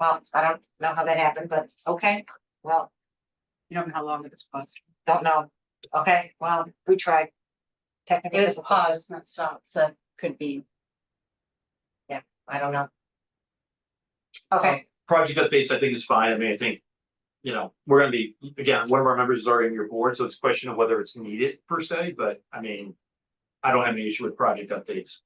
Well, I don't know how that happened, but okay, well, You don't know how long it was paused. don't know. Okay, well, we tried. Technically, It was paused, not stopped, so could be. I don't know. Okay, Project updates, I think is fine. I mean, I think, you know, we're gonna be, again, one of our members is already on your board, so it's a question of whether it's needed per se, but I mean. I don't have any issue with project updates.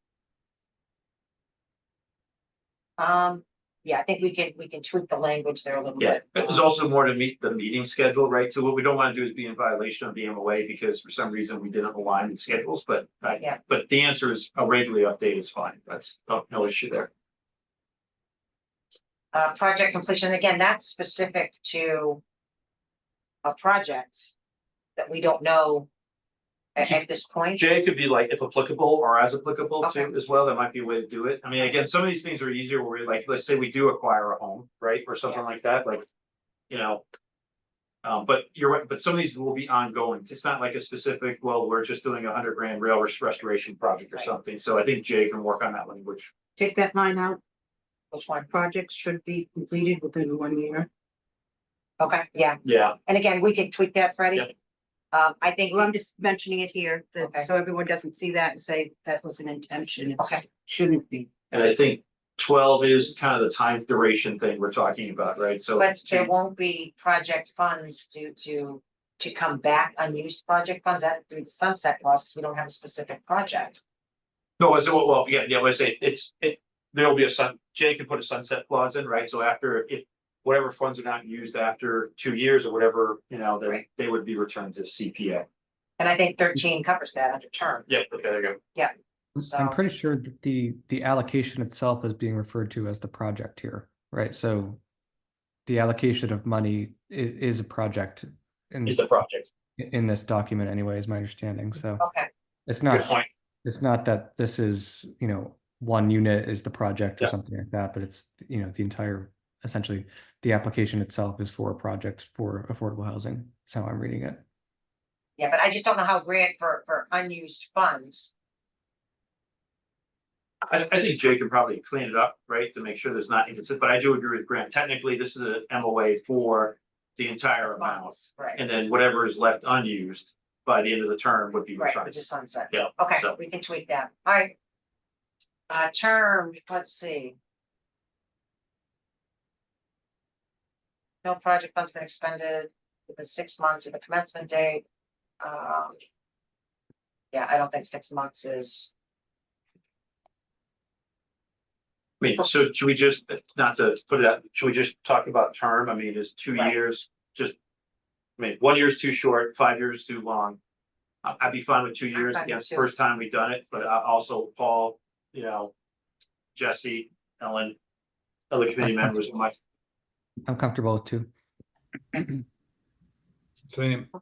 yeah, I think we can tweak the language there a little Yeah, bit. but there's also more to meet the meeting schedule, right? So what we don't want to do is be in violation of the MOA because for some reason we didn't align with schedules, but. Yeah. But the answer is a regularly update is fine. That's no issue there. Project completion, again, that's specific to a project that we don't know at this point. J could be like if applicable or as applicable Okay. to as well. That might be a way to do it. I mean, again, some of these things are easier where we like, let's say we do acquire a home, right? Or something like that, like, you know. But you're right, but some of these will be ongoing. It's not like a specific, well, we're just doing $100,000 rail restoration project or Right. something. So I think Jay can work on that language. Take that line out. Which one? Projects should be completed within 1 year. Okay, yeah, Yeah, and again, we can tweak that, Freddie. Yep. I think, Well, I'm just mentioning it here, Okay. so everyone doesn't see that and say that was an intention. It okay, shouldn't be. and I think 12 is kind of the time duration thing we're talking about, right? So. but there won't be project funds to come back, unused project funds, that through the sunset clause, because we don't have a specific project. No, I said, well, yeah, I say there'll be Jay can put a sunset clause in, right? So after, if whatever funds are not used after 2 years or whatever, you know, Right. they would be returned to CPA. And I think 13 covers that under term, Yep, okay, there you go. so. I'm pretty sure that the allocation itself is being referred to as the project here, right? So the allocation of money is a project Is the project. in this document anyway, is my understanding. So Okay, it's Good not point. that this is, one unit is the project or Yeah. something like that, but it's, the entire, essentially the application itself is for a project for affordable housing. That's how I'm reading it. yeah, but I just don't know how grant for unused funds. I think Jay can probably clean it up, right, to make sure there's not inconsistent, but I do agree with Grant. Technically, this is a MOA for the entire amount. Funds, right, And then whatever is left unused by the end of the term would be right, returned. which is sunset. Yeah, Okay, so- we can tweak that, all right. Term, let's see. No project funds been expended within 6 months of the commencement date. Yeah, I don't think 6 months is, I mean, so should we just, not to put it out, should we just talk about term? I mean, is 2 Right. years just? I mean, 1 year is too short, 5 years too long. I'd be fine with 2 years. fine Again, with it's the 2. first time we've done it, but also Paul, Jesse, Ellen, other committee members, and my, I'm comfortable with 2. Same. Yeah,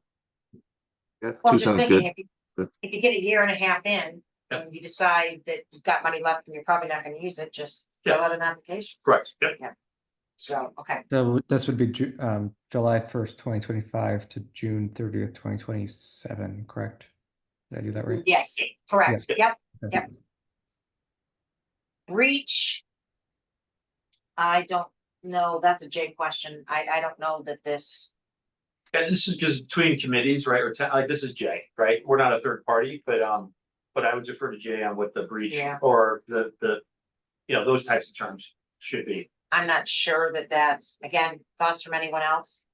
well, I'm two just sounds thinking, good. Good. if you get a year and a half in. Yep. And you decide that you've got money left and you're probably not gonna use it, just fill Yep. out an application, correct, yep. so, okay, So this would be July 1st, 2025 to June 30th, 2027, correct? Did I do that right? yes, correct, yep. Okay. Breach. I don't know, that's a J question, I don't know that this, And this is just between committees, right, or like this is Jay, right? We're not a third party, but I would defer to Jay on what the breach Yeah. or the, those types of terms should be. I'm not sure that that's, again, thoughts from anyone else?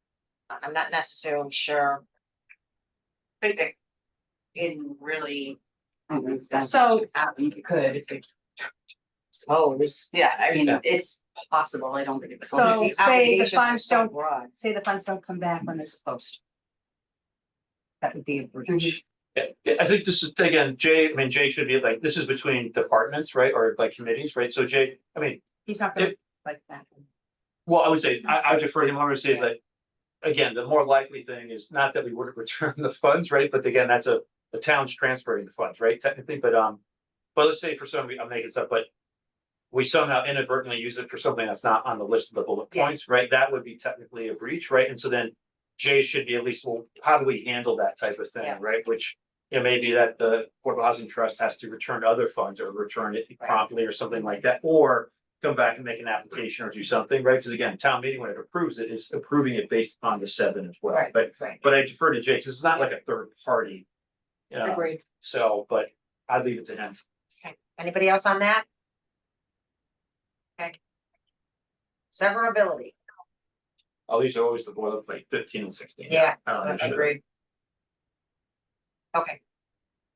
I'm not necessarily sure. It really. So- You could, if it- Oh, this. yeah, I mean, Yeah. it's possible, I don't think it's. So going to be. say the Obligations are funds so don't- broad. Say the funds don't come back when they're supposed to. That would be a breach. Yeah, I think this is, again, Jay should be like, this is between departments, right, or like committees, right? So Jay, He's not gonna like that. well, I would say, I would defer to him. What I'm gonna say is that, again, the more likely thing is not that we would return the funds, right? But again, that's the town's transferring the funds, right, technically, but let's say for some, I'm making this up, but we somehow inadvertently use it for something that's not on the list of the bullet Yeah. points, right? That would be technically a breach, right? And so then Jay should be at least, well, how do we handle that type of thing, Yeah. right? Which, maybe that the Affordable Housing Trust has to return other funds or return it Right. promptly or something like that, or come back and make an application or do something, right? Because again, town meeting, when it approves it, is approving it based on the 7 as well, Right, but, right. but I defer to Jake, 'cause it's not like a third party. Agreed. So, but I'd leave it to him. Okay, anybody else on that? Okay. Severability, Oh, these are always the boilerplate, 15 and 16. yeah, I don't I understand. agree. Okay.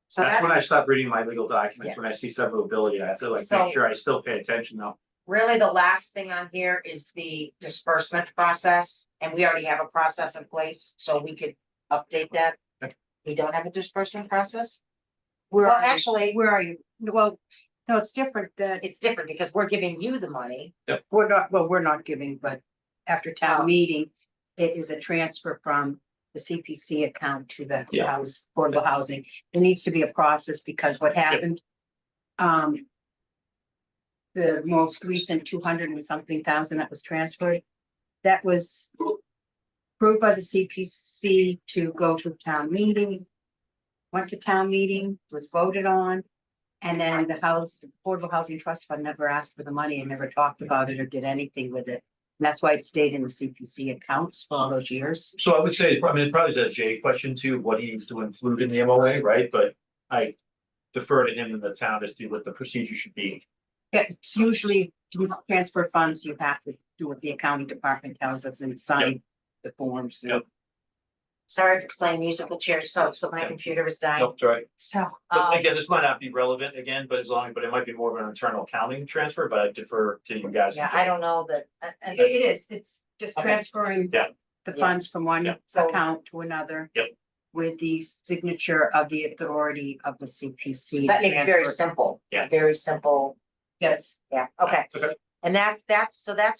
So That's that, when I stop reading my legal documents, when I see severability, I have to like So- make sure I still pay attention though. really the last thing on here is the disbursement process, and we already have a process in place, so we could update that. We don't have a disbursement process? Where Well, are you? actually- Where are you? Well, no, it's different that It's different because we're giving you the money. we're not giving, but after Oh. town meeting, it is a transfer from the CPC account to the Yeah. house, affordable housing. There needs to be a process because what happened, the most recent 200 and something thousand that was transferred, that was approved by the CPC to go to town meeting. Went to town meeting, was voted on, and then the Affordable Housing Trust Fund never asked for the money and never talked about it or did anything with it. And that's why it stayed in the CPC accounts for all those years. So I would say, I mean, it probably is a Jay question too, of what he needs to include in the MOA, right? But I defer to him in the town as to what the procedure should be. Yeah, it's usually to transfer funds, you have to do what the accounting department tells us and sign the forms. Yep. Sorry for playing musical chairs, folks, but my Yeah. computer is dying, Nope, sorry. so. But again, this might not be relevant again, but but it might be more of an internal accounting transfer, but I defer to you guys. Yeah, I don't know that, and It is, it's just Okay. transferring. Yeah. The Yeah. funds from one Yeah. account to another. Yep. With the signature of the authority of the CPC. that makes it very transfer. simple. Yeah. Very simple, Yes, yeah, okay. Okay. And that's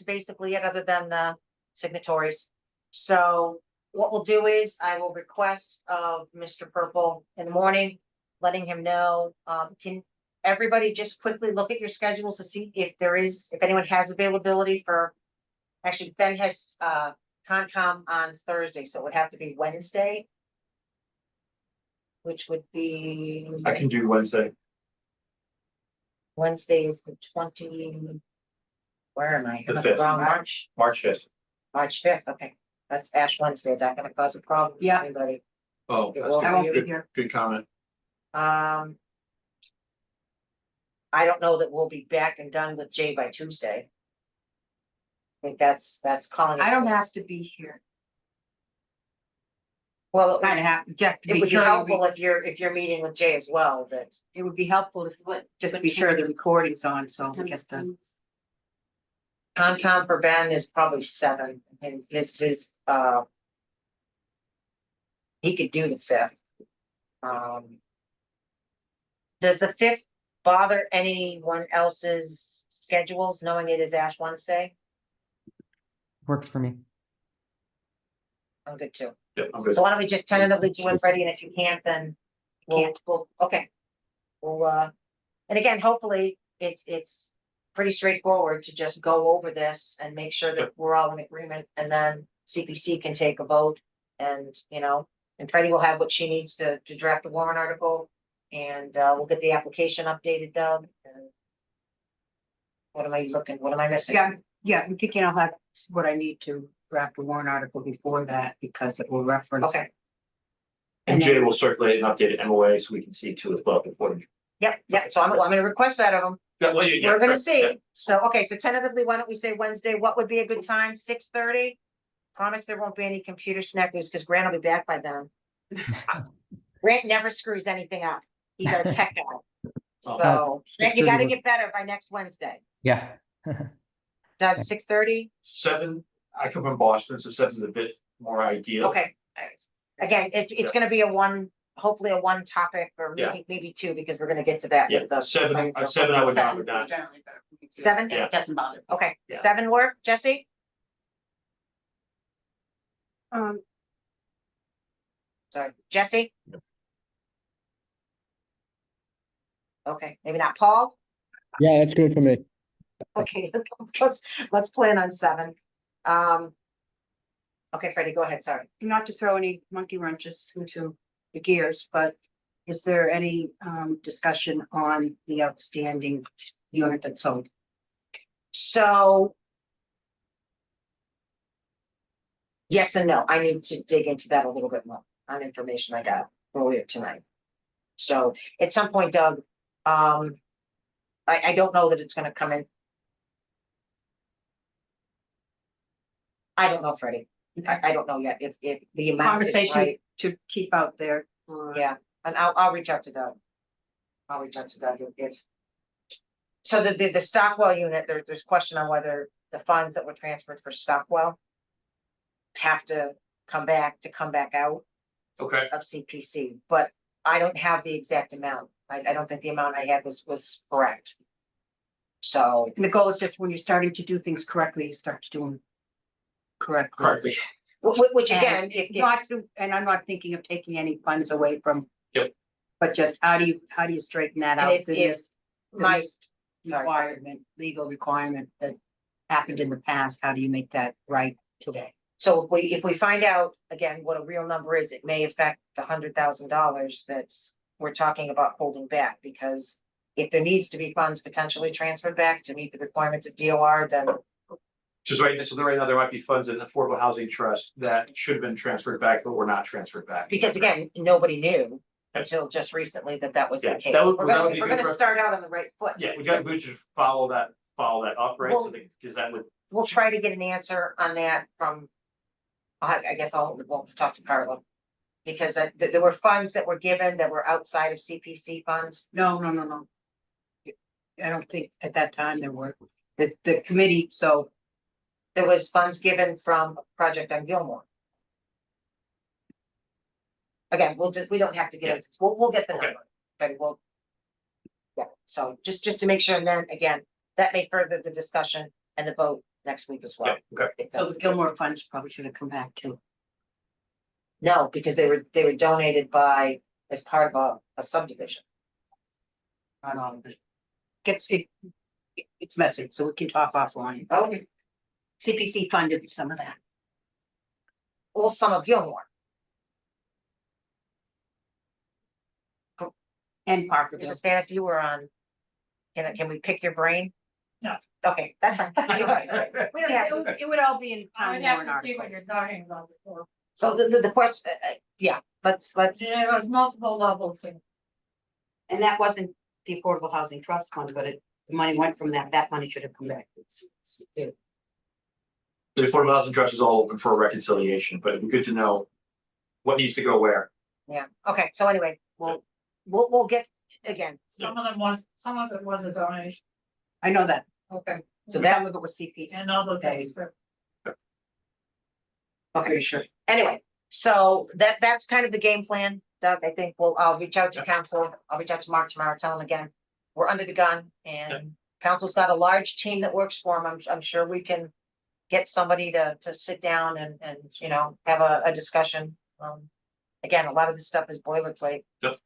basically it, other than the signatories. So what we'll do is I will request of Mr. Purple in the morning, letting him know, can everybody just quickly look at your schedules to see if anyone has availability for. Actually, Ben has, Concom on Thursday, so it would have to be Wednesday. Which would be. I can do Wednesday. Wednesday is the 20. Where am I? The Am I 5th. wrong? March March 5th. 5th, okay. That's Ash Wednesday. Is that gonna cause a problem? for Yeah. Anybody? Oh, It that's will I won't be good, here. good comment. I don't know that we'll be back and done with Jay by Tuesday. I think that's calling. it I don't close. have to be here. Well, Kind of have, just to it be would be sure, helpful if you're meeting with Jay as well, that. it would be helpful if, just to be sure the recording's on, so we get the. Concom for Ben is probably 7, and his. He could do the 5th. Does the 5th bother anyone else's schedules, knowing it is Ash Wednesday? Works for me. I'm good too. Yeah, I'm good. So why don't we just tentatively do it, Freddie, and if you can't, then okay. We'll, and again, hopefully, it's pretty straightforward to just go over this and make sure that we're all in agreement, and then CPC can take a vote. And, and Freddie will have what she needs to draft the warrant article, and, we'll get the application updated, Doug, and. What am I missing? Yeah, I'm thinking I'll have what I need to draft a warrant article before that, because it will reference. Okay, And Jay will circulate an updated MOA so we can see too as well before. yep, so I'm gonna request that of them. Yeah, well, yeah, We're gonna right, see. yeah. So, okay, so tentatively, why don't we say Wednesday? What would be a good time? 6:30? Promise there won't be any computer snags because Grant will be back by then. Grant never screws anything up. He's our tech guy. So, Grant, you gotta 6:30 get better by next Wednesday. Yeah. Doug, 6:30? 7, I come from Boston, so 7 is a bit more ideal. Okay. Again, it's gonna be hopefully a one topic or Yeah. maybe 2, because we're gonna get to that. Yeah, with the- 7 I would not, not. Generally better for me too. 7? Yeah. It doesn't bother me. Okay, Yeah. 7 work, Jesse? Sorry, Jesse? Okay, maybe not Paul? Yeah, that's good for me. Okay, let's plan on 7. Okay, Freddie, go ahead, sorry. Not to throw any monkey wrenches into the gears, but is there any discussion on the outstanding unit that's sold? So. Yes and no. I need to dig into that a little bit more on information I got earlier tonight. So at some point, Doug, I don't know that it's gonna come in. I don't know, Freddie. I don't know yet if the amount is Conversation right. to keep out there. Yeah, and I'll reach out to Doug. I'll reach out to Doug if. So the Stockwell unit, there's question on whether the funds that were transferred for Stockwell. Have to come back out Okay, of CPC, but I don't have the exact amount. I don't think the amount I had was correct. So, And the goal is just when you're starting to do things correctly, you start to do them correctly. correctly. which And again, if Not to, and I'm not thinking of taking any funds away from. Yep. But just how do you straighten that And out? if- The if missed- the my- missed sorry. requirement, legal requirement that happened in the past, how do you make that right today? So if we find out again what a real number is, it may affect the $100,000 that's we're talking about holding back, because if there needs to be funds potentially transferred back to meet the requirements of DOR, then Just right, so right now, there might be funds in the Affordable Housing Trust that should have been transferred back, but were not transferred back. because again, nobody knew until just recently that was Yeah, the case. that would- We're that would be we're good gonna for- start out on the right foot. Yeah, we got to just follow that up, right? So because that would, We'll try to get an answer on that from. I guess we'll talk to Carla. Because there were funds that were given that were outside of CPC funds. No. I don't think at that time there were, the committee, so There was funds given from a project on Gilmore. Again, we don't have to get into, we'll get the Okay. number, but we'll. Yeah, so just to make sure, and then again, that may further the discussion and the vote next week as well. yeah, okay. if so that's the the case. Gilmore funds probably should have come back too. No, because they were donated as part of a subdivision. Not all of it. It's messy, so we can talk offline. Okay. CPC funded some of that. Or some of Gilmore, And Parkerville. Mrs. Spanish, you were on. Can we pick your brain? No. Okay, that's fine. We don't have to. It would all be in I town would have warrant to see what articles. you're talking about before. So the question, yeah, let's, There was multiple levels and And that wasn't the Affordable Housing Trust Fund, but the money went from that money should have come back. The Affordable Housing Trust is all open for reconciliation, but it'd be good to know what needs to go where. yeah, okay, so anyway, we'll get, again, some of it was a donation. I know that. Okay. so that, Some of it was CPC. And other things. okay, sure. Anyway, so that's kind of the game plan, Doug. I think I'll reach out to council. I'll reach out to Mark tomorrow, tell him again, we're under the gun and council's got a large team that works for him. I'm sure we can get somebody to sit down and have a discussion. Again, a lot of this stuff is boilerplate. Yep.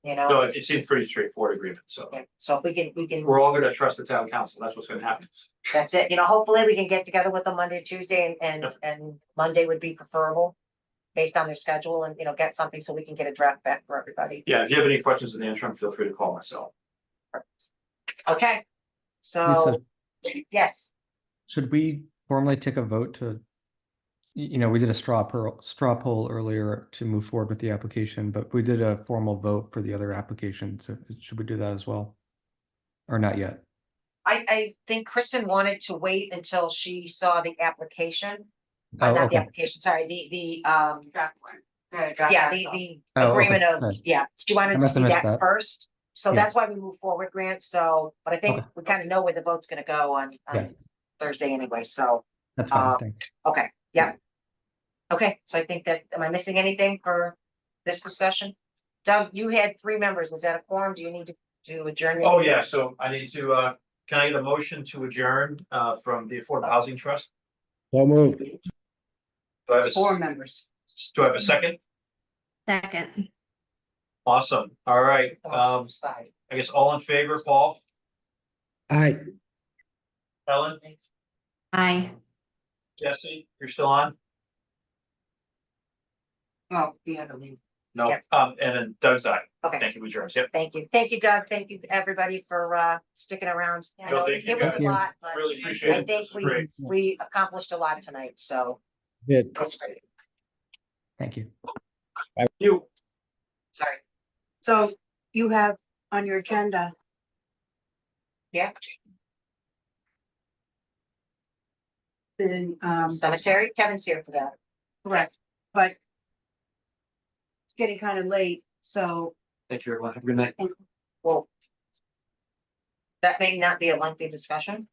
You know, No, it seemed pretty straightforward agreement, so yeah, so if we can, we're all gonna trust the town council. That's what's gonna happen. that's it. Hopefully we can get together with them Monday, Tuesday and Monday would be preferable. Based on their schedule and, get something so we can get a draft back for everybody. Yeah, if you have any questions in the interim, feel free to call myself. Okay, so, yes, Should we formally take a vote to, we did a straw poll earlier to move forward with the application, but we did a formal vote for the other applications. So should we do that as well? Or not yet? I think Kristen wanted to wait until she saw the application. Oh, Not the okay. application, sorry, the Draft one. yeah, the Oh, agreement okay. of, Right. yeah, she I wanted to must see have missed that that. first. So Yeah. that's why we moved forward, Grant, so, but I think Okay. we kind of know where the vote's gonna go on Yeah. Thursday anyway, so, That's fine, Uh, thanks. okay, yeah. Okay, so I think that, am I missing anything for this discussion? Doug, you had 3 members, is that a quorum? Do you need to adjourn? Oh, yeah, so I need to, can I get a motion to adjourn, from the Affordable Housing Trust? So moved. Do I have 4 members. a second? Second, Awesome, all right, Five. I guess all in favor, Paul, Aye. Ellen, aye. Jesse, you're still on? Oh, you had to leave. No, Yep. and then Doug's eye. Okay, Thank you, adjourned. Yep. thank you. Thank you, Doug. Thank you, everybody, for sticking around. I No, know thank you, it was a guys. lot, but Really appreciate I it. think This was great. we accomplished a lot tonight, so Good. that's great. Thank you. You. Sorry. So you have on your agenda, Yeah, the, cemetery, Kevin's here for that. correct, but it's getting kind of late, so Thank you, everyone. Have a good night. Well, that may not be a lengthy discussion.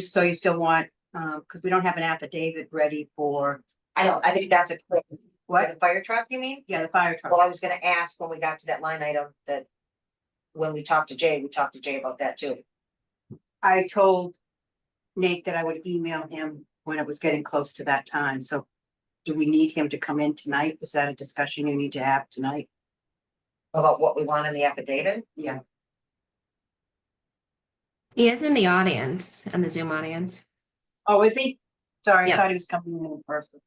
so you still want, because we don't have an affidavit ready for, I think that's a quick, what? the fire truck, you mean? Yeah, the fire truck. Well, I was gonna ask when we got to that line item that when we talked to Jay about that too. I told Nate that I would email him when it was getting close to that time, so do we need him to come in tonight? Is that a discussion you need to have tonight? About what we want in the affidavit. Yeah. He is in the audience, and the Zoom audience. Oh, is he? Sorry, I Yeah. thought he was coming in person.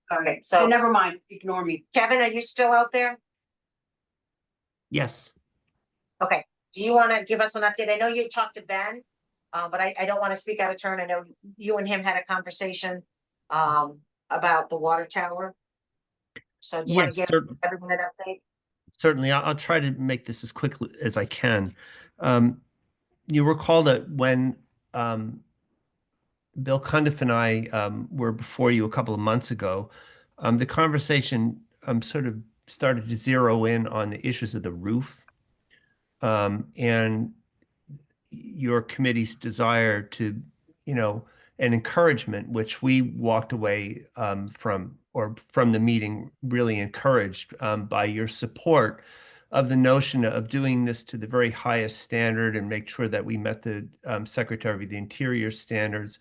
Okay, So so never mind, ignore me. Kevin, are you still out there? Yes. Okay, do you wanna give us an update? I know you talked to Ben. But I don't wanna speak out of turn. I know you and him had a conversation, about the water tower. So do you wanna Yes, give everyone an update? certainly. I'll try to make this as quickly as I can. You recall that when Bill Cundiff and I were before you a couple of months ago, the conversation sort of started to zero in on the issues of the roof and your committee's desire to, an encouragement, which we walked away from the meeting really encouraged by your support of the notion of doing this to the very highest standard and make sure that we met the Secretary of the Interior standards,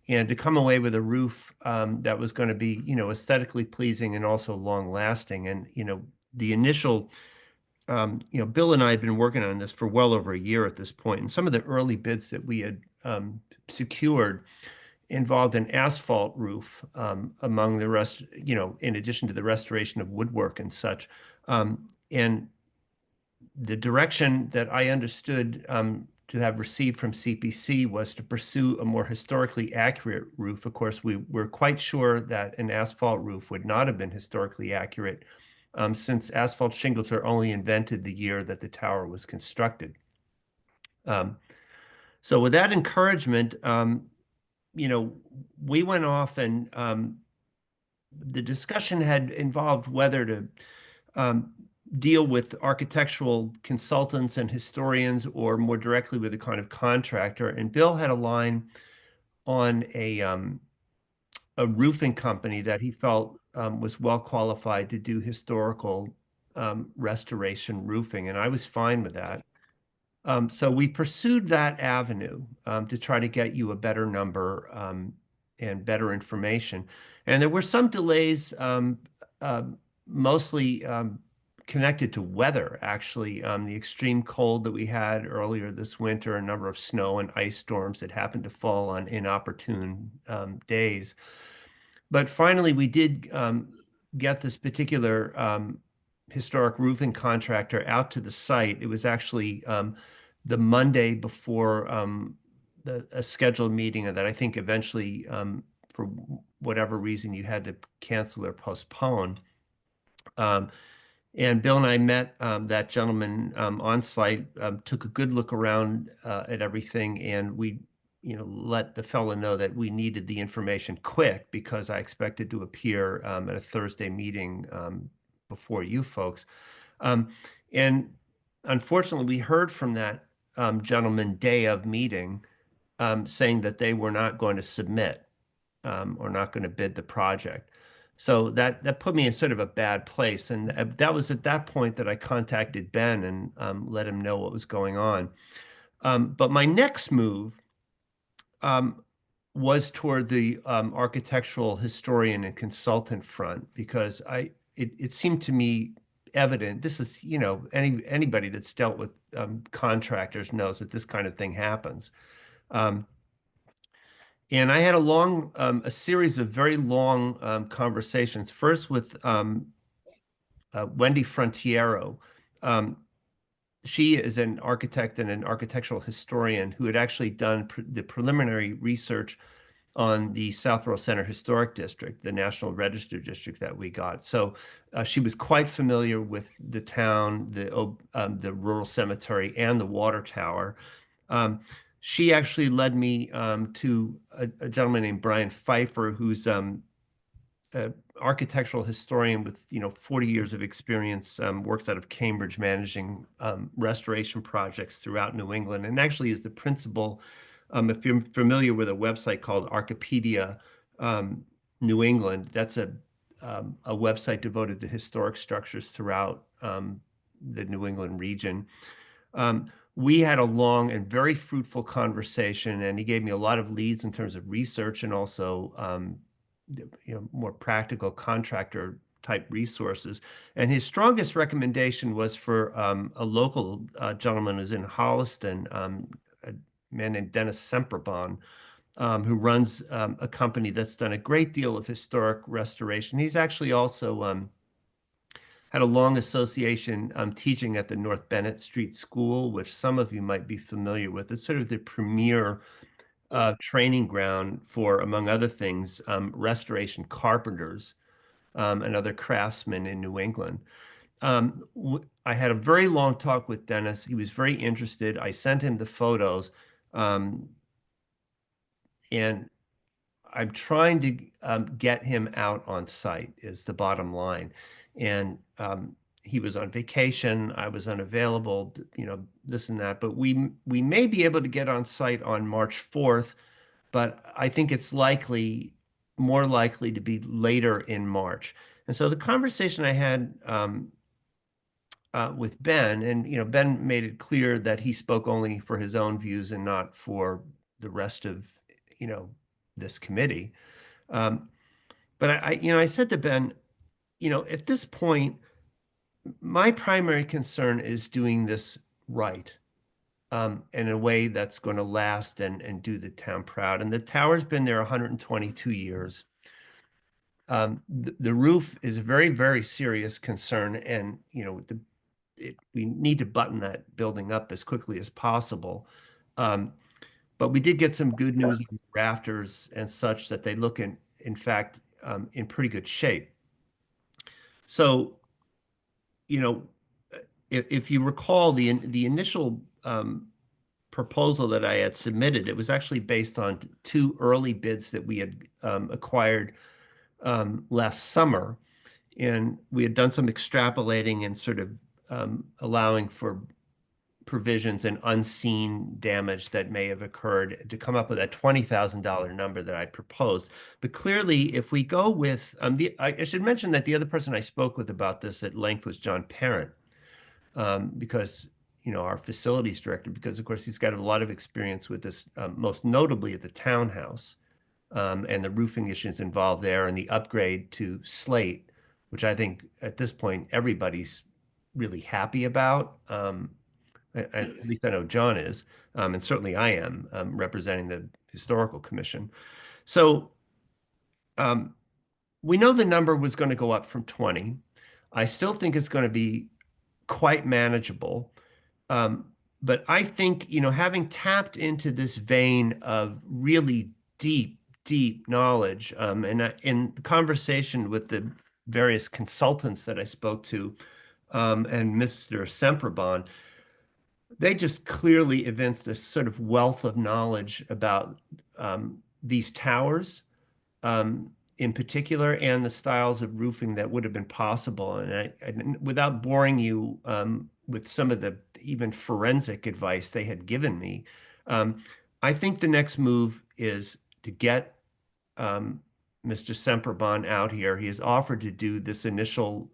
and to come away with a roof that was going to be, aesthetically pleasing and also long lasting. And, the initial, Bill and I had been working on this for well over a year at this point, and some of the early bids that we had secured involved an asphalt roof among the rest, in addition to the restoration of woodwork and such. And the direction that I understood to have received from CPC was to pursue a more historically accurate roof. Of course, we were quite sure that an asphalt roof would not have been historically accurate since asphalt shingles were only invented the year that the tower was constructed. So with that encouragement, we went off and the discussion had involved whether to deal with architectural consultants and historians or more directly with a kind of contractor. And Bill had a line on a roofing company that he felt was well qualified to do historical restoration roofing, and I was fine with that. So we pursued that avenue to try to get you a better number and better information. And there were some delays, mostly connected to weather, actually. The extreme cold that we had earlier this winter, a number of snow and ice storms that happened to fall on inopportune days. But finally, we did get this particular historic roofing contractor out to the site. It was actually the Monday before a scheduled meeting that I think eventually, for whatever reason, you had to cancel or postpone. And Bill and I met that gentleman on site, took a good look around at everything, and we let the fellow know that we needed the information quick because I expected to appear at a Thursday meeting before you folks. And unfortunately, we heard from that gentleman day of meeting saying that they were not going to submit or not going to bid the project. So that put me in sort of a bad place. And that was at that point that I contacted Ben and let him know what was going on. But my next move was toward the architectural historian and consultant front, because it seemed to me evident. This is, anybody that's dealt with contractors knows that this kind of thing happens. And I had a series of very long conversations, first with Wendy Frontiero. She is an architect and an architectural historian who had actually done the preliminary research on the South Royal Center Historic District, the National Register district that we got. So she was quite familiar with the town, the rural cemetery, and the water tower. She actually led me to a gentleman named Brian Pfeiffer, who's an architectural historian with 40 years of experience, works out of Cambridge managing restoration projects throughout New England, and actually is the principal. If you're familiar with a website called Archipedia New England, that's a website devoted to historic structures throughout the New England region. We had a long and very fruitful conversation, and he gave me a lot of leads in terms of research and also more practical contractor type resources. And his strongest recommendation was for a local gentleman who's in Holliston, a man named Dennis Semperbon, who runs a company that's done a great deal of historic restoration. He's actually also had a long association teaching at the North Bennett Street School, which some of you might be familiar with. It's sort of the premier training ground for, among other things, restoration carpenters and other craftsmen in New England. I had a very long talk with Dennis. He was very interested. I sent him the photos. And I'm trying to get him out on site is the bottom line. And he was on vacation. I was unavailable, this and that. But we may be able to get on site on March 4th, but I think it's more likely to be later in March. And so the conversation I had with Ben, and Ben made it clear that he spoke only for his own views and not for the rest of this committee. But I said to Ben, at this point, my primary concern is doing this right, in a way that's going to last and do the town proud. And the tower's been there 122 years. The roof is a very, very serious concern, and we need to button that building up as quickly as possible. But we did get some good news on rafters and such that they look in fact in pretty good shape. So, if you recall the initial proposal that I had submitted, it was actually based on 2 early bids that we had acquired last summer. And we had done some extrapolating and sort of allowing for provisions and unseen damage that may have occurred to come up with that $20,000 number that I proposed. But clearly, if we go with, I should mention that the other person I spoke with about this at length was John Parent, because, our facilities director, because of course he's got a lot of experience with this, most notably at the townhouse, and the roofing issues involved there and the upgrade to slate, which I think at this point everybody's really happy about. At least I know John is, and certainly I am, representing the Historical Commission. So we know the number was going to go up from 20. I still think it's going to be quite manageable. But I think, having tapped into this vein of really deep knowledge, and in conversation with the various consultants that I spoke to, and Mr. Semperbon, they just clearly evinced this sort of wealth of knowledge about these towers in particular, and the styles of roofing that would have been possible. And without boring you with some of the even forensic advice they had given me, I think the next move is to get Mr. Semperbon out here. He has offered to do this initial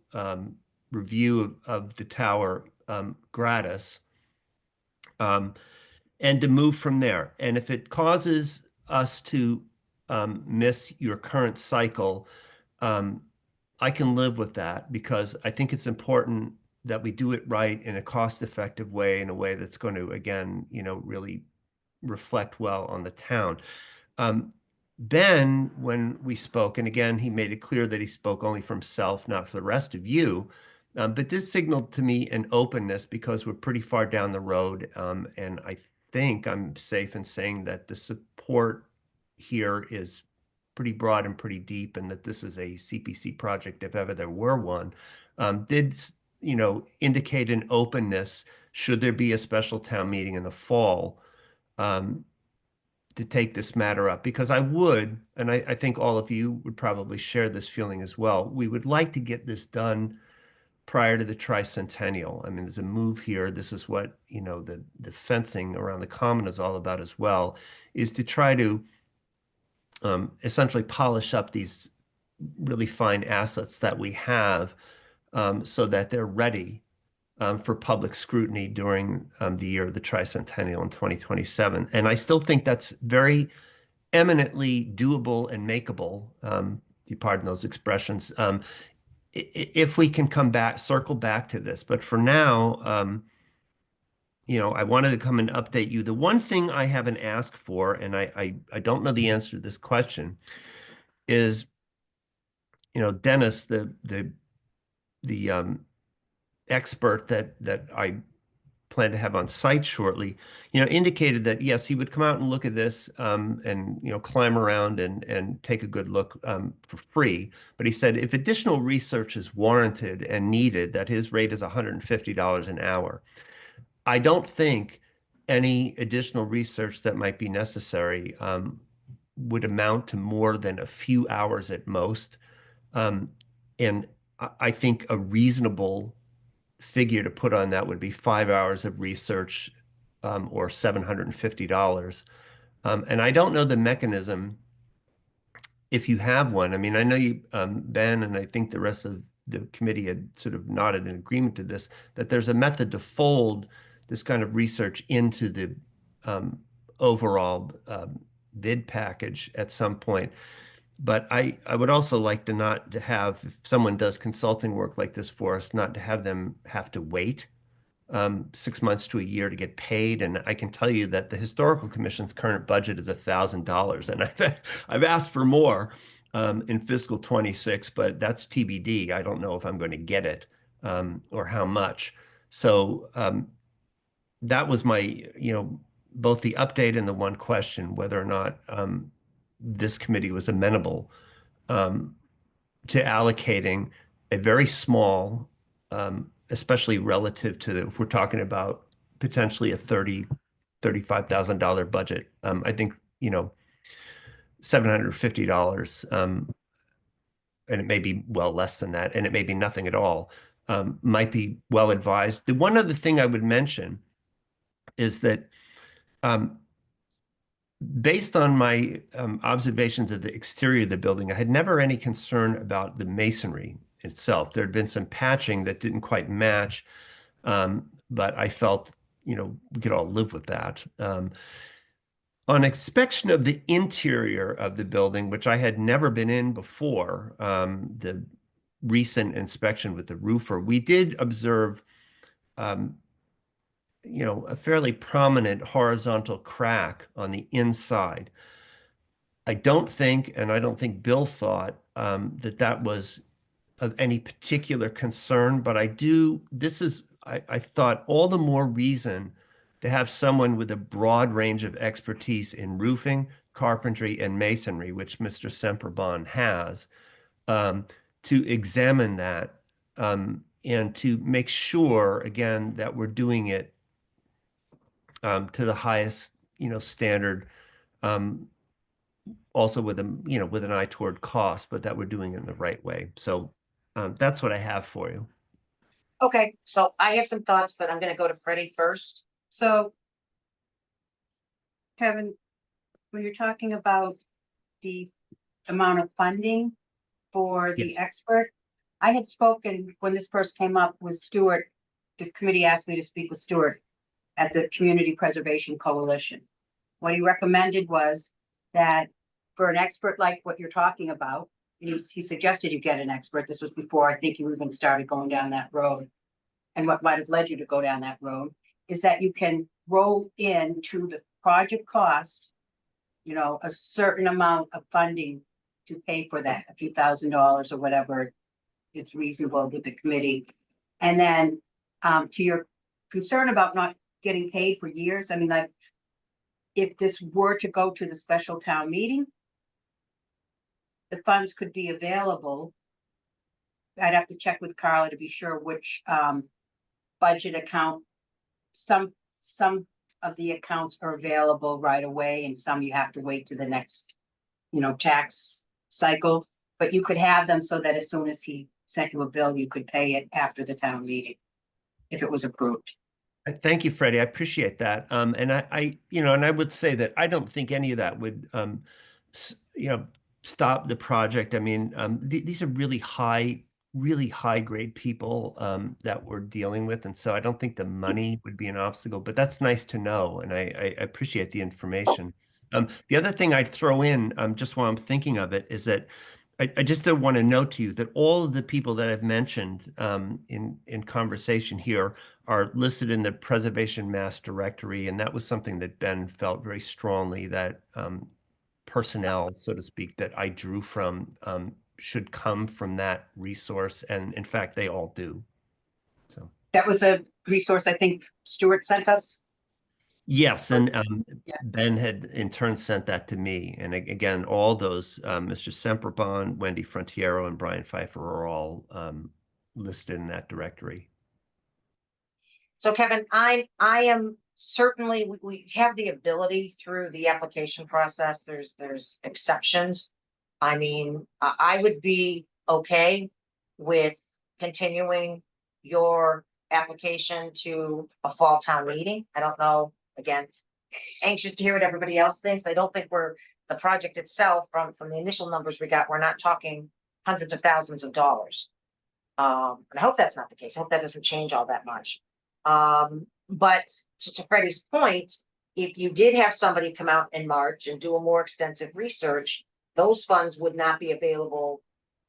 review of the tower gratis, and to move from there. And if it causes us to miss your current cycle, I can live with that, because I think it's important that we do it right in a cost-effective way, in a way that's going to, again, really reflect well on the town. Ben, when we spoke, and again, he made it clear that he spoke only for himself, not for the rest of you, But this signaled to me an openness because we're pretty far down the road. And I think I'm safe in saying that the support here is pretty broad and pretty deep, and that this is a CPC project, if ever there were one. Did, indicate an openness, should there be a special town meeting in the fall, to take this matter up, because I would, and I think all of you would probably share this feeling as well. We would like to get this done prior to the tricentennial. I mean, there's a move here. This is what, the fencing around the common is all about as well, is to try to essentially polish up these really fine assets that we have, so that they're ready for public scrutiny during the year of the tricentennial in 2027. And I still think that's very eminently doable and makeable, if you pardon those expressions, if we can circle back to this. But for now, I wanted to come and update you. The one thing I haven't asked for, and I don't know the answer to this question, is, Dennis, the expert that I plan to have on site shortly, indicated that yes, he would come out and look at this, and climb around and take a good look for free. But he said if additional research is warranted and needed, that his rate is $150 an hour. I don't think any additional research that might be necessary would amount to more than a few hours at most. And I think a reasonable figure to put on that would be 5 hours of research, or $750. And I don't know the mechanism, if you have one. I mean, I know you, Ben, and I think the rest of the committee had sort of nodded in agreement to this, that there's a method to fold this kind of research into the overall bid package at some point. But I would also like to not to have, if someone does consulting work like this for us, not to have them have to wait 6 months to a year to get paid. And I can tell you that the Historical Commission's current budget is $1,000, and I've asked for more in fiscal 26, but that's TBD. I don't know if I'm going to get it, or how much. So that was my, both the update and the one question, whether or not this committee was amenable to allocating a very small, especially relative to if we're talking about potentially a $35,000 budget. I think, $750, and it may be well less than that, and it may be nothing at all, might be well advised. The one other thing I would mention is that based on my observations of the exterior of the building, I had never any concern about the masonry itself. There had been some patching that didn't quite match, but I felt, we could all live with that. On inspection of the interior of the building, which I had never been in before, the recent inspection with the roofer, we did observe a fairly prominent horizontal crack on the inside. I don't think, and I don't think Bill thought, that was of any particular concern, but I thought all the more reason to have someone with a broad range of expertise in roofing, carpentry, and masonry, which Mr. Semperbon has, to examine that, and to make sure, again, that we're doing it to the highest, standard, also with an eye toward cost, but that we're doing it in the right way. So that's what I have for you. Okay, so I have some thoughts, but I'm gonna go to Freddie first. So, Kevin, when you're talking about the amount of funding for the Yes. expert, I had spoken when this first came up with Stuart. The committee asked me to speak with Stuart at the Community Preservation Coalition. What he recommended was that for an expert like what you're talking about, he suggested you get an expert. This was before I think you even started going down that road. And what might have led you to go down that road is that you can roll into the project cost, a certain amount of funding to pay for that, a few $1,000s or whatever it's reasonable with the committee. And then, to your concern about not getting paid for years, I mean, like, if this were to go to the special town meeting, the funds could be available. I'd have to check with Carla to be sure which, budget account. Some of the accounts are available right away and some you have to wait to the next, tax cycle. But you could have them so that as soon as he sent you a bill, you could pay it after the town meeting, if it was approved. Thank you, Freddie. I appreciate that. And and I would say that I don't think any of that would, stop the project. I mean, these are really high grade people that we're dealing with, and so I don't think the money would be an obstacle. But that's nice to know, and I appreciate the information. The other thing I'd throw in, just while I'm thinking of it, is that I just want to note to you that all of the people that I've mentioned in conversation here are listed in the Preservation Mass Directory, and that was something that Ben felt very strongly that personnel, so to speak, that I drew from should come from that resource, and in fact, they all do. So That was a resource I think Stuart sent us. yes, and Yeah. Ben had in turn sent that to me, and again, all those Mr. Semperbon, Wendy Frontiero, and Brian Pfeiffer are all listed in that directory. So Kevin, I am certainly, we have the ability through the application process, there's exceptions. I mean, I would be okay with continuing your application to a fall town meeting. I don't know, again, anxious to hear what everybody else thinks. I don't think the project itself, from the initial numbers we got, we're not talking hundreds of thousands of dollars. And I hope that's not the case. I hope that doesn't change all that much. But to Freddie's point, if you did have somebody come out in March and do a more extensive research, those funds would not be available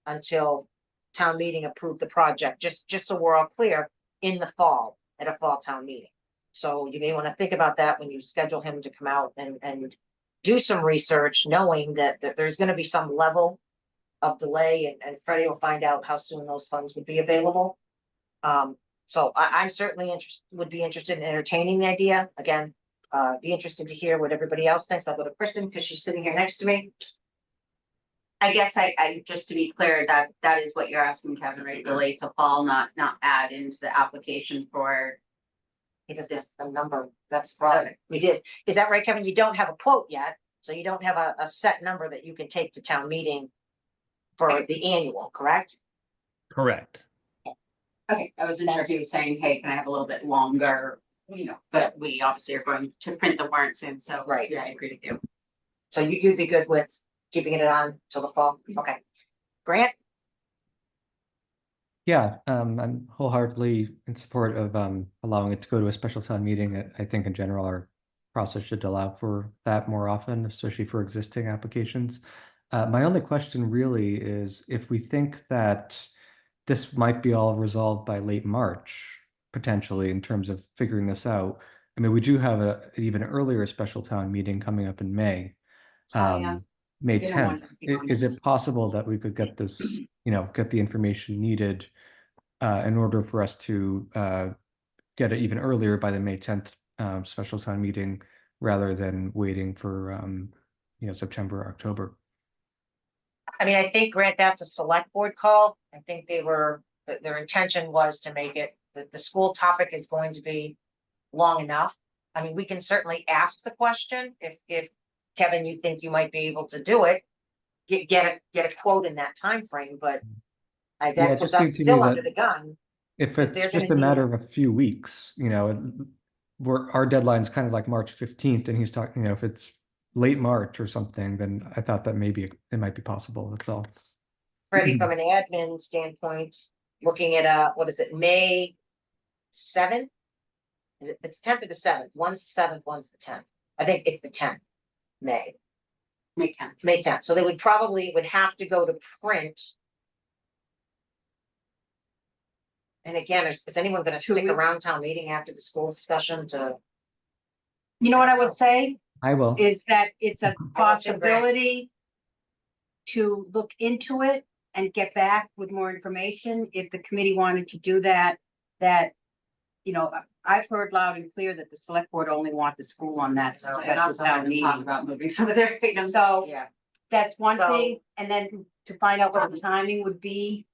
until town meeting approved the project, just so we're all clear, in the fall, at a fall town meeting. So you may want to think about that when you schedule him to come out and do some research, knowing that there's going to be some level of delay, and Freddie will find out how soon those funds would be available. So I'm certainly would be interested in entertaining the idea. Again, be interested to hear what everybody else thinks. I'll go to Kristen because she's sitting here next to me. I guess I just to be clear, that is what you're asking, Kevin, right? Delay to fall, not add into the application for. Because this the number that's right. We did. Is that right, Kevin? You don't have a quote yet, so you don't have a set number that you can take to town meeting for the annual, correct? Correct. Okay, I wasn't sure if he was saying, hey, can I have a little bit longer, but we obviously are going to print the warrant soon, so. Right. Yeah, I agree with you. So you'd be good with keeping it on till the fall? Okay. Grant? Yeah, I'm wholeheartedly in support of allowing it to go to a special town meeting. I think in general, our process should allow for that more often, especially for existing applications. My only question really is if we think that this might be all resolved by late March, potentially in terms of figuring this out. I mean, we do have an even earlier special town meeting coming up in May. May 10th. Is it possible that we could get this, get the information needed in order for us to get it even earlier by the May 10th special town meeting rather than waiting for, September, October? I mean, I think, Grant, that's a select board call. I think their intention was to make it, that the school topic is going to be long enough. I mean, we can certainly ask the question if Kevin, you think you might be able to do it, get a quote in that time frame, but that puts us still under the gun. If it's just a matter of a few weeks, our deadline's kind of like March 15th, and he's talking, if it's late March or something, then I thought that maybe it might be possible. That's all. Freddie, from an admin standpoint, looking at what is it, May 7th? It's 10th or the 7th. One's 7th, one's the 10th. I think it's the 10th. May 10th. May 10th. So they would have to go to print. And again, is anyone going to stick around town meeting after the school discussion to? You know what I would say I will. is that it's a possibility to look into it and get back with more information. If the committee wanted to do that that, you know, I've heard loud and clear that the select board only want the school on that So, and special that's why town I'm talking meeting. about moving some of their items. So Yeah. that's one So- thing, and then to find out what the timing would be,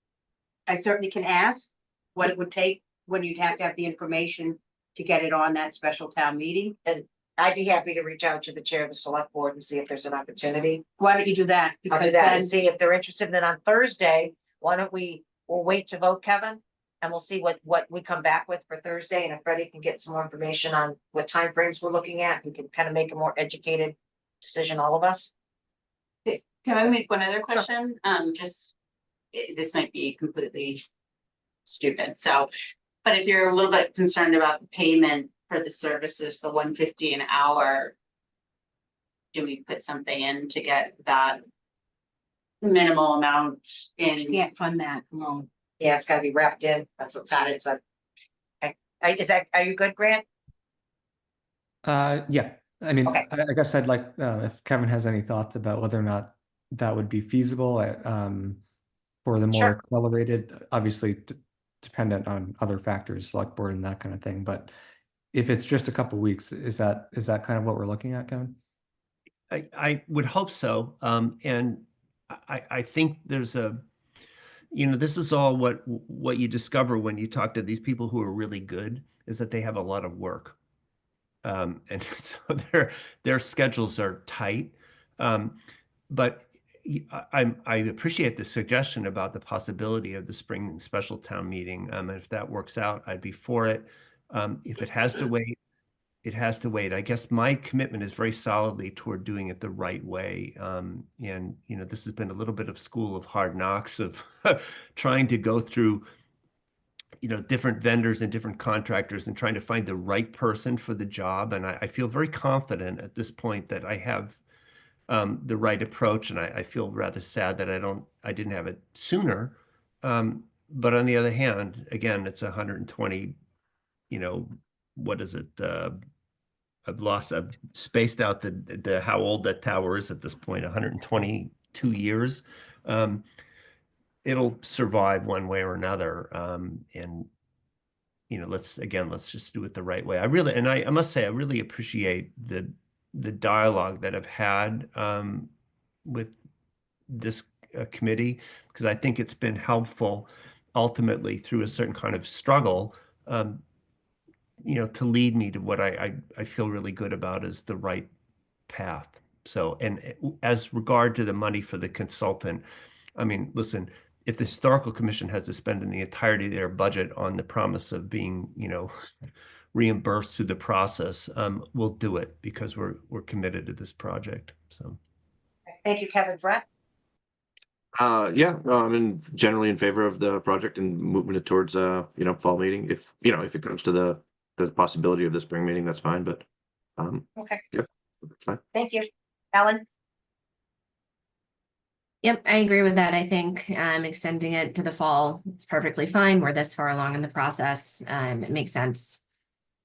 I certainly can ask what it would take when you'd have to have the information to get it on that special town meeting. I'd be happy to reach out to the chair of the select board and see if there's an opportunity. Why don't you do that? I'll do Because that then, and see if they're interested. Then on Thursday, why don't we'll wait to vote, Kevin? And we'll see what we come back with for Thursday, and if Freddie can get some more information on what timeframes we're looking at, we can kind of make a more educated decision, all of us. Can I make one other question? This might be completely stupid, so. But if you're a little bit concerned about the payment for the services, the $150 an hour. Do we put something in to get that minimal amount you in? can't fund that alone. Yeah, it's gotta be wrapped in. That's what's got it. So. Okay, are you good, Grant? Yeah, I mean, Okay. I guess I'd like, if Kevin has any thoughts about whether or not that would be feasible, for the more Sure. accelerated, obviously dependent on other factors, select board and that kind of thing, but if it's just a couple weeks, is that kind of what we're looking at, Kevin? I would hope so. And I think there's this is all what you discover when you talk to these people who are really good, is that they have a lot of work. And so their schedules are tight. But I appreciate the suggestion about the possibility of the spring special town meeting. And if that works out, I'd be for it. If it has to wait, it has to wait. I guess my commitment is very solidly toward doing it the right way. And, this has been a little bit of school of hard knocks of trying to go through, different vendors and different contractors and trying to find the right person for the job. And I feel very confident at this point that I have the right approach. And I feel rather sad that I didn't have it sooner. But on the other hand, again, it's 120, what is it? I've spaced out the how old that tower is at this point, 122 years. It'll survive one way or another. And let's just do it the right way. I must say, I really appreciate the dialogue that I've had with this committee, because I think it's been helpful ultimately through a certain kind of struggle, to lead me to what I feel really good about is the right path. So, and as regard to the money for the consultant, I mean, listen, if the Historical Commission has to spend in the entirety of their budget on the promise of being, reimbursed through the process, we'll do it because we're committed to this project. So, Thank you, Kevin. Brett? Yeah, no, I'm generally in favor of the project and moving it towards fall meeting. If it comes to the possibility of the spring meeting, that's fine, but Okay, yeah, it's fine. thank you. Ellen? Yep, I agree with that. I think extending it to the fall is perfectly fine. We're this far along in the process. It makes sense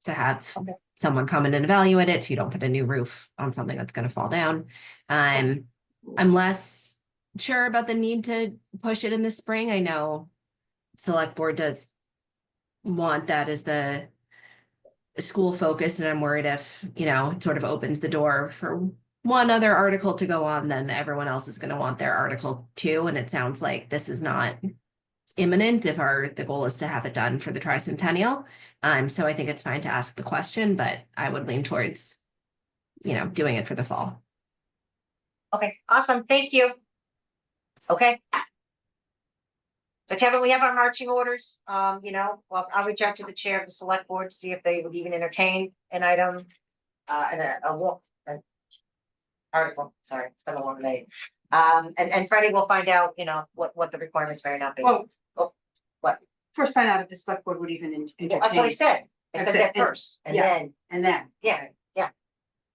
to have Okay. someone come in and evaluate it so you don't put a new roof on something that's going to fall down. I'm less sure about the need to push it in the spring. I know select board does want that as the school focus, and I'm worried if, it sort of opens the door for one other article to go on, then everyone else is going to want their article too. And it sounds like this is not imminent if the goal is to have it done for the tricentennial. So I think it's fine to ask the question, but I would lean towards, doing it for the fall. Okay, awesome. Thank you. Okay. So Kevin, we have our marching orders. Well, I'll reach out to the chair of the select board to see if they would even entertain an item, an article. Sorry, it's been a long day. And Freddie will find out, what the requirements may or not be. Well, What? first find out if the select board would even entertain. That's what I said. I That's said that it. first, and Yeah. then, And then. yeah.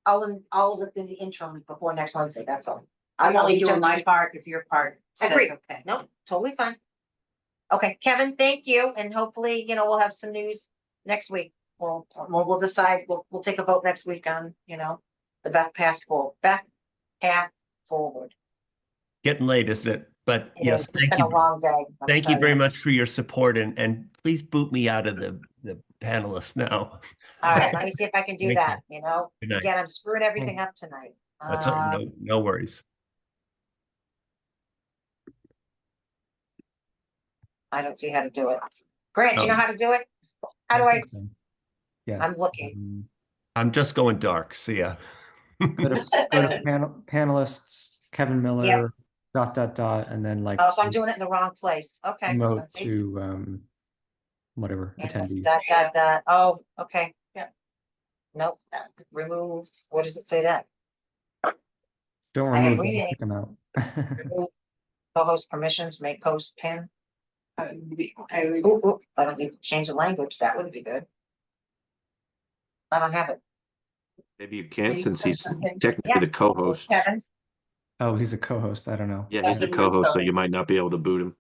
I'll look in the interim before next Wednesday, that's all. I'm only reach out doing to my you. part if your part says Agreed. okay. No, totally fine. Okay, Kevin, thank you, and hopefully, we'll have some news next week. We'll decide, we'll take a vote next week on, the best path forward. Getting late, isn't it? But It yes, is. It's thank been a you. long day. let me Thank tell you very much for your support and please boot me out of the panelists now. All right, let me see if I can do Thank that, you. you know? Good night. Again, I'm screwing everything up tonight. That's all- no worries. I don't see how to do it. Grant, you know Oh. how to do it? How do I, think so. Yeah. I'm looking. I'm just going dark. See ya. Go to panelists, Kevin Miller, and then like Oh, so I'm doing it in the wrong place. Okay. promote let's see. to whatever Yes, attendee. Oh, okay, yeah. Nope, remove, what does it say that? Don't I am remove them, reading. pick them out. Remove Co-host permissions, make host pin. Ooh, I don't need to change the language, that would be good. I don't have it. Maybe you can't Maybe since he's something. technically Yeah. the co-host. Kevin, Oh, he's a co-host. I don't know. Yeah, he's the co-host, so you might not be able to boot him.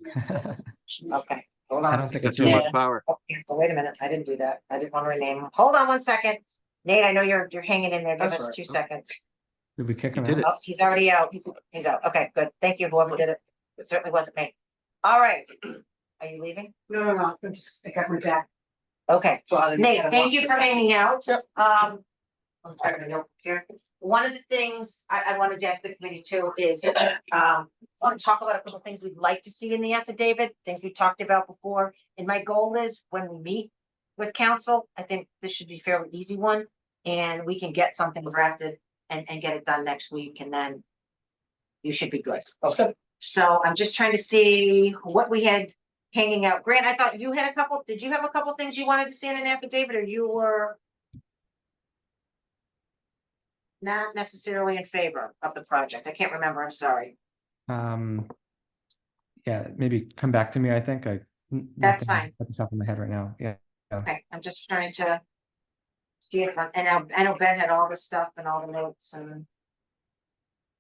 okay, hold I on. don't He's think got it's too really, much power. Oh, yeah, so wait a minute, I didn't do that, I didn't want to rename him. Hold on 1 second. Nate, I know you're hanging in there, give That's us right. 2 seconds. did we kick You him did out? it. Oh, he's already out. He's out. Okay, good. Thank you, whoever did it. It certainly wasn't me. All right. Are you leaving? No, I'm just, I got my back. Okay. bothered. Nate, thank you for hanging out. I'm sorry, no, here. One of the things I wanted to ask the committee too is, I want to talk about a couple of things we'd like to see in the affidavit, things we talked about before. And my goal is when we meet with council, I think this should be a fairly easy one. And we can get something drafted and get it done next week and then you should be good. Okay. So I'm just trying to see what we had hanging out. Grant, I thought you had a couple, did you have a couple things you wanted to see in an affidavit or you were not necessarily in favor of the project? I can't remember, I'm sorry. Yeah, maybe come back to me, I think. That's nothing fine. At the top of my head right now. Yeah. Okay, I'm just trying to see it, and I know Ben had all the stuff and all the notes and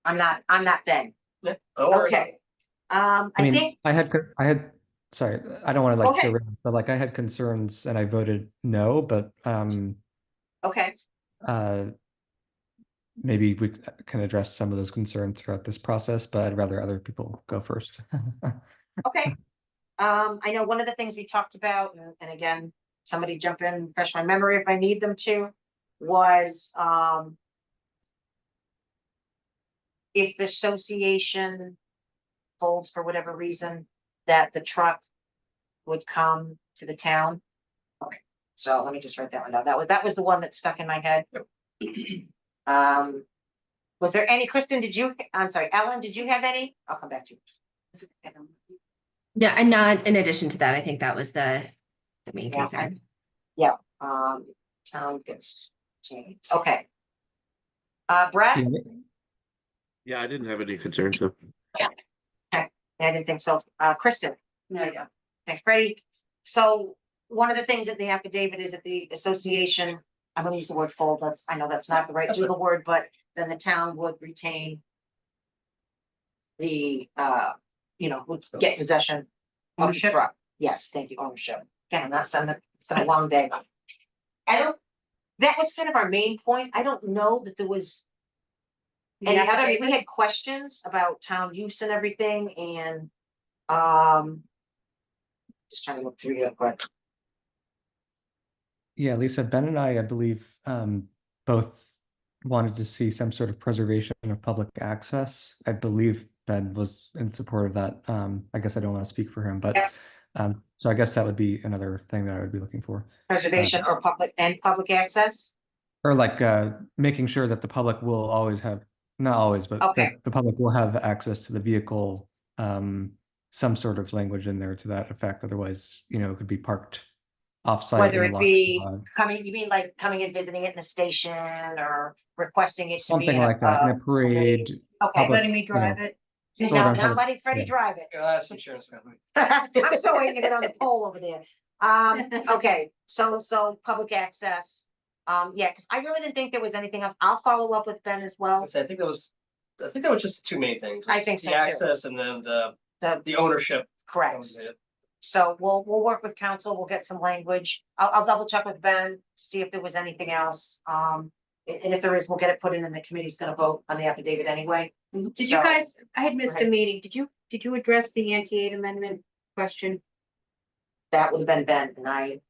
I'm not Ben. Okay. I I mean, think, I had, sorry, I don't want to Go like, ahead. derail, but like I had concerns and I voted no, but okay, maybe we can address some of those concerns throughout this process, but I'd rather other people go first. okay. I know one of the things we talked about, and again, somebody jump in, refresh my memory if I need them to, was, if the association folds for whatever reason, that the truck would come to the town. Okay, so let me just write that one down. That was the one that stuck in my head. Was there any, Kristen, I'm sorry, Ellen, did you have any? I'll come back to you. Yeah, and not in addition to that, I think that was the main Yeah. concern. Yeah, town gets changed, okay. Brett? Yeah, I didn't have any concerns though. I didn't think so. Kristen? No, Okay, Freddie, so one of the things that the affidavit is that the association, I'm gonna use the word fold, I know that's not the right legal word, but then the town would retain the, would get possession of the Ownership? truck. Yes, thank you, ownership. Again, I'm not saying that, it's been a long day. That was kind of our main point. I don't know that there was any other, we had questions about town use and everything and, just trying to look through real quick. Yeah, Lisa, Ben and I believe, both wanted to see some sort of preservation of public access. I believe Ben was in support of that. I guess I don't want to speak for him, but so I guess that would be another thing that I would be looking for. Preservation or public access? Or like making sure that the public will always have, not always, but Okay. that the public will have access to the vehicle, some sort of language in there to that effect. Otherwise, it could be parked offsite. Whether in a it locked be garage. coming, you mean like coming and visiting it in the station or requesting it to be Something in like that, in a parade. Okay, public, letting me drive it. stored no, on not public- letting Freddie yeah. drive it. That's insurance company. I'm still waiting to get on the pole over there. Okay, so public access. Yeah, because I really didn't think there was anything else. I'll follow up with Ben as well. I think that was just two main things. I think so, The too. access and then The the ownership. correct. So we'll work with council. We'll get some language. I'll double check with Ben to see if there was anything else. And if there is, we'll get it put in and the committee's gonna vote on the affidavit anyway. Did you So- guys, I had missed a ahead. meeting. Did you address the anti-aid amendment question? That would have been Ben and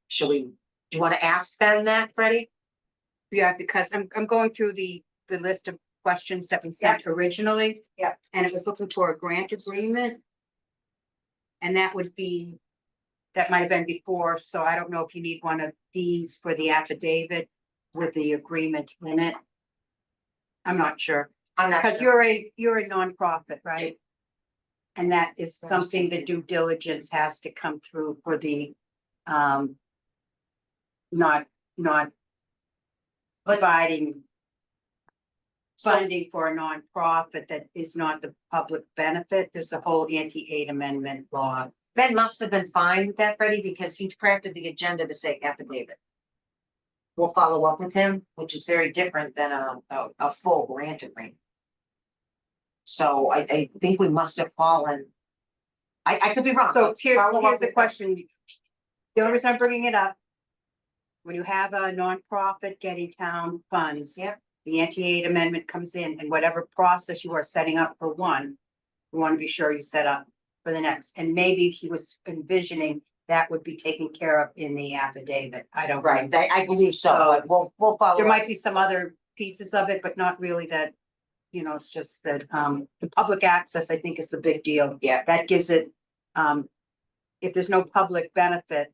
should we, do you wanna ask Ben that, Freddie? Yeah, because I'm going through the list of questions that we sent originally. Yeah. And it was looking for a grant agreement. And that might have been before, so I don't know if you need one of these for the affidavit with the agreement in it. I'm not sure, I'm not because sure. you're a nonprofit, right? And that is something the due diligence has to come through for the, not providing So, funding for a nonprofit that is not the public benefit. There's a whole anti-aid amendment law. Ben must have been fine with that, Freddie, because he crafted the agenda to say affidavit. We'll follow up with him, which is very different than a full grant agreement. So I think we must have fallen. I could be wrong. So Let's follow up here's the with question. The only reason I'm bringing it up. When you have a nonprofit getting town funds. Yeah. The anti-aid amendment comes in and whatever process you are setting up for one. You want to be sure you set up for the next, and maybe he was envisioning that would be taken care of in the affidavit. I don't. know. Right, I believe so, but we'll follow. There up. might be some other pieces of it, but not really that. You know, it's just that the public access, I think, is the big deal. Yeah. That gives it, if there's no public benefit,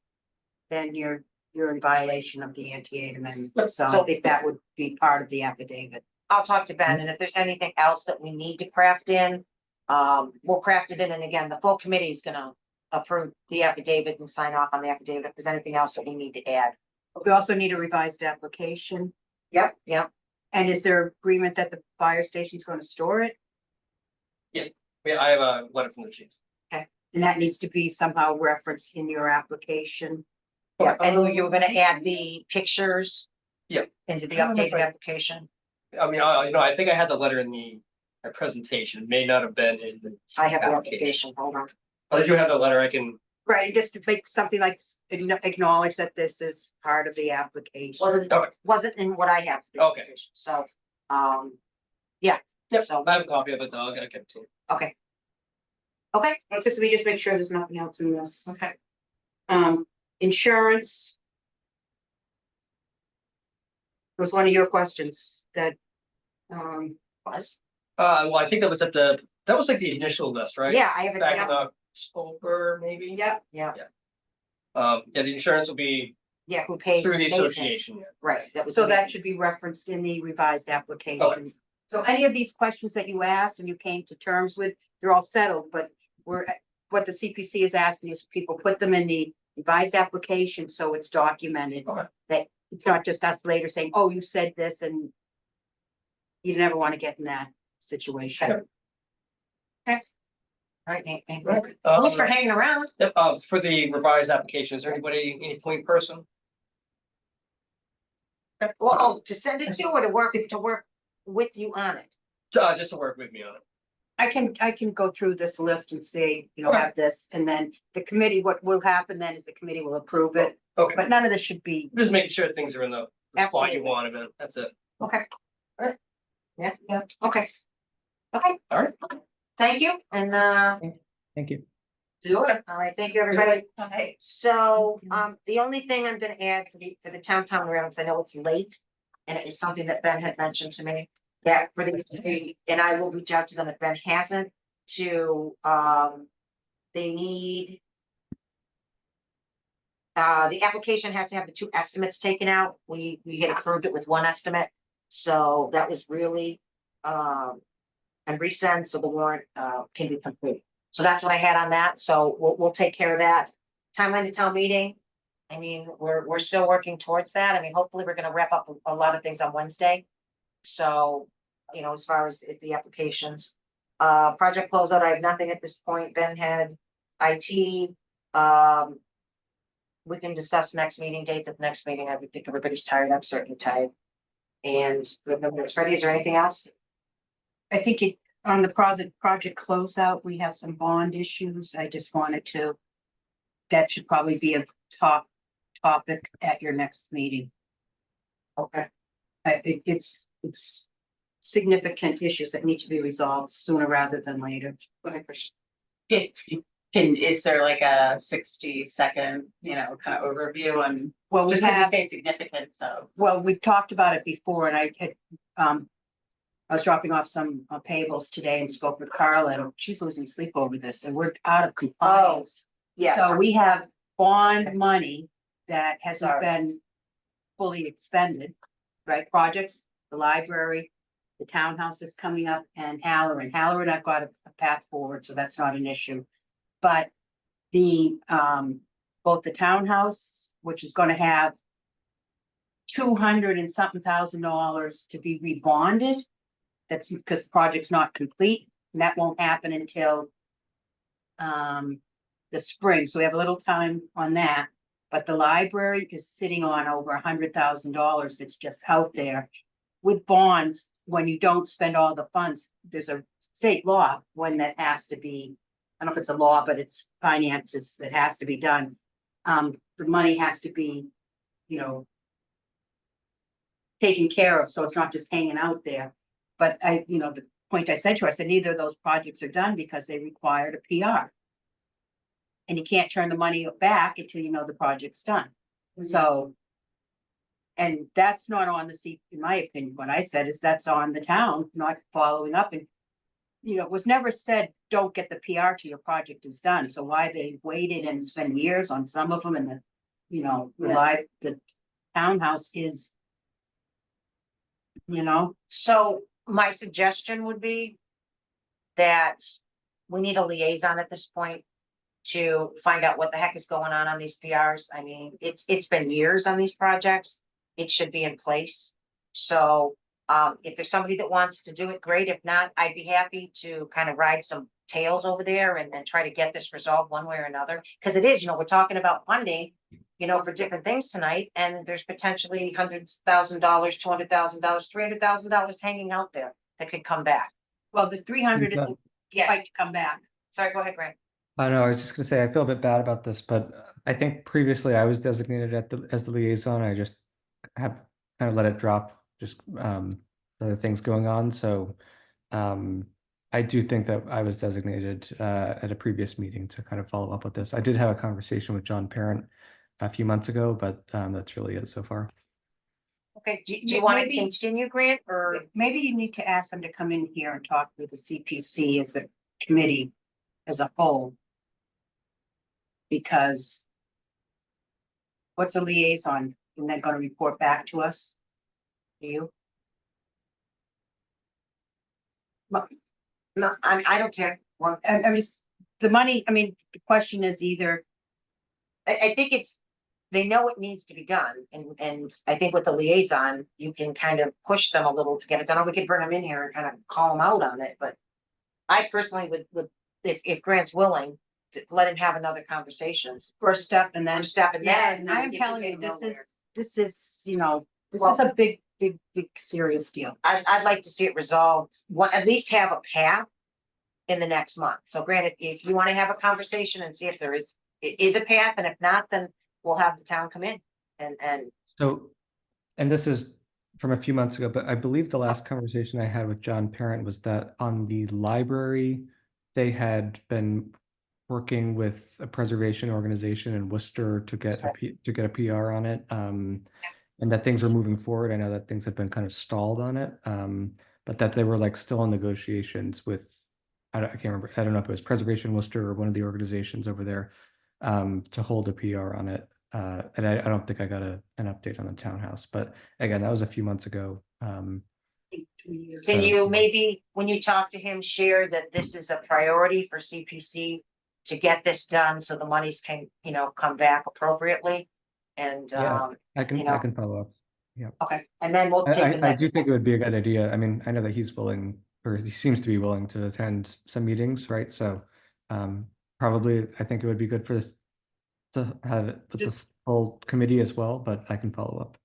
then you're in violation of the anti-aid amendment. So I think that would be part of the affidavit. I'll talk to Ben, and if there's anything else that we need to craft in, we'll craft it in, and again, the full committee is gonna approve the affidavit and sign off on the affidavit, if there's anything else that we need to add. We also need a revised application. Yep. And is there agreement that the fire station's going to store it? I have a letter from the chief. And that needs to be somehow referenced in your application. Yeah, and you were gonna add the pictures. Yeah. Into the I don't know if updated I- application. I mean, I think I had the letter in my presentation. It may not have been in the. I have the application, hold on. But I do have the letter. I can, Right, just to make something like acknowledge that this is part of the application. Wasn't in what I have. for the Okay. application, So, yeah. yep, So- I have a copy of it, though. I'll get it to you. Okay. Okay, Just let me just make sure there's nothing else in this. okay. Insurance. Was one of your questions that, Was, Well, I think that was that was like the initial list, right? yeah, I have it. Back in Yeah, October, maybe? yep, yeah, The insurance will be yeah, who pays? through the maintenance. association. Yeah. Right, that was. so the that should be maintenance. referenced in the revised application. So any of these questions that you asked and you came to terms with, they're all settled, but what the CPC is asking is people put them in the revised application, so it's documented. Okay. That it's not just us later saying, oh, you said this, and you never want to get in that situation. All right, Nate, thank you. Right. Thanks for hanging around. For the revised application, is there any point person? Well, oh, to send it to or to work with you on it? Just to work with me on it. I can go through this list and say, you know, Okay. have this, and then the committee, what will happen then is the committee will approve it, Okay, but none of this should be. just making sure things are in the spot you Absolutely. want them in. That's it. Okay. All right. Yeah, okay. Okay. All right. Thank you, and Thank you. See you later. all right, thank you, everybody. Okay. So, the only thing I'm gonna add for the town common grounds, I know it's late. And it was something that Ben had mentioned to me, that for the, and I will reach out to them if Ben hasn't, to, they need. The application has to have the 2 estimates taken out, we had approved it with 1 estimate, so that was really, and resend, so the warrant, can be complete. So that's what I had on that, so we'll take care of that. Timeline to town meeting, I mean, we're still working towards that. I mean, hopefully, we're gonna wrap up a lot of things on Wednesday. So, you know, as far as the applications. Project closeout, I have nothing at this point. Ben had IT. We can discuss next meeting dates at the next meeting. I would think everybody's tired. I'm certainly tired. And Freddie, is there anything else? I think on the project closeout, we have some bond issues. I just wanted to. That should probably be a topic at your next meeting. Okay. It's significant issues that need to be resolved sooner rather than later. Is there like a 60-second, kind of overview on, Well, we just because you have, say significant, so. well, we talked about it before and I had, I was dropping off some payables today and spoke with Carla and she's losing sleep over this and we're out of compliance. Yes. So we have bond money that hasn't Sorry. been fully expended, right? Projects, the library, the townhouse is coming up and Halloran. Halloran, I've got a path forward, so that's not an issue. But the, both the townhouse, which is gonna have 200 and something $1,000 to be rebonded. That's because the project's not complete, and that won't happen until the spring, so we have a little time on that. But the library is sitting on over $100,000 that's just out there. With bonds, when you don't spend all the funds, there's a state law when that has to be, I don't know if it's a law, but it's finances that has to be done. The money has to be, taken care of, so it's not just hanging out there. But the point I said to her, I said, neither of those projects are done because they required a PR. And you can't turn the money back until you know the project's done. So. And that's not on the seat, in my opinion. What I said is that's on the town, not following up and. It was never said, don't get the PR till your project is done. So why they waited and spent years on some of them and the townhouse is. So my suggestion would be that we need a liaison at this point to find out what the heck is going on these PRs. I mean, it's been years on these projects. It should be in place. So if there's somebody that wants to do it, great. If not, I'd be happy to kind of ride some tails over there and then try to get this resolved one way or another. Because it is, we're talking about funding, for different things tonight, and there's potentially $100,000, $200,000, $300,000 hanging out there that could come back. Well, the 300 Lisa. isn't Yes, quite to come back. sorry, go ahead, Grant. I know, I was just gonna say, I feel a bit bad about this, but I think previously I was designated as the liaison. I just have kind of let it drop, just other things going on. So I do think that I was designated at a previous meeting to kind of follow up with this. I did have a conversation with John Parent a few months ago, but that's really it so far. Okay, do you want to Maybe- continue, Grant, or? Maybe you need to ask them to come in here and talk with the CPC as a committee as a whole. Because what's a liaison? And they're gonna report back to us? To you? No, I don't care. Well, I'm just, the money, I mean, the question is either, I think they know it needs to be done, and I think with the liaison, you can kind of push them a little to get it done, or we could bring them in here and kind of call them out on it, but. I personally would, if Grant's willing, to let him have another conversation. first step and then. First step and then. I'm see if telling we you, can this go is, there. this is, this is a big, serious deal. I'd like to see it resolved, at least have a path in the next month. So Grant, if you want to have a conversation and see if there is a path, and if not, then we'll have the town come in and. So, and this is from a few months ago, but I believe the last conversation I had with John Parent was that on the library, they had been working with a preservation organization in Worcester to get a PR on it. And that things were moving forward. I know that things have been kind of stalled on it. But that they were like still in negotiations with, I can't remember, I don't know if it was Preservation Worcester or one of the organizations over there, to hold a PR on it. And I don't think I got an update on the townhouse, but again, that was a few months ago. Can you maybe, when you talk to him, share that this is a priority for CPC to get this done so the monies can, come back appropriately? And, Yeah, I can follow up. okay, and then we'll take the I next do step. think it would be a good idea. I mean, I know that he's willing, or he seems to be willing to attend some meetings, right? So probably I think it would be good for this to have it with the whole committee as well, but I can follow up.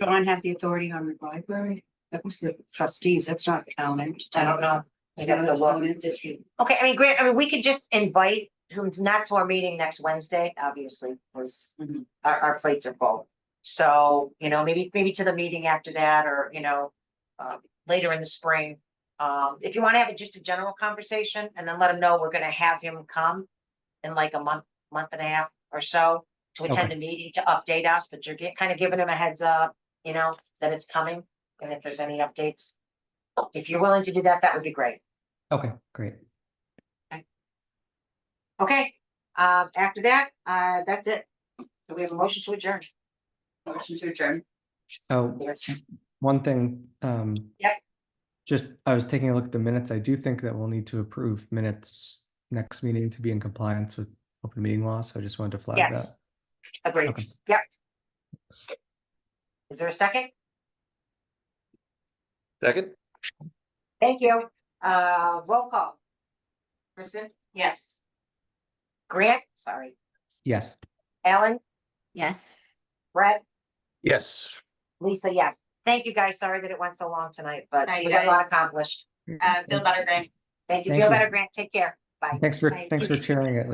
Don have the authority on the library? That was the trustees, that's not town. I don't know. We have to look. Okay, I mean, Grant, we could just invite who's not to our meeting next Wednesday, obviously, because our plates are full. So, maybe to the meeting after that, or, later in the spring. If you want to have just a general conversation, and then let him know we're gonna have him come in like a month and a half or so to attend a meeting to update us, but you're kind of giving him a heads up, that it's coming, and if there's any updates. If you're willing to do that, that would be great. Okay, great. Okay, after that, that's it. So we have a motion to adjourn. Motion to adjourn. Oh, one thing, Yep. just, I was taking a look at the minutes. I do think that we'll need to approve minutes next meeting to be in compliance with open meeting law, so I just wanted to flag that. Yes. Agreed. Okay. Yep. Is there a second? Second? Thank you. Roll call. Kristen? Yes. Grant? Sorry. Yes. Ellen? Yes. Brett? Yes. Lisa? Yes. Thank you, guys. Sorry that it went so long tonight, but Bye, we you got a lot guys. accomplished. Feel better, Greg. Thank you. Thank Feel you. better, Grant. Take care. Bye. Thanks for Bye. chairing it.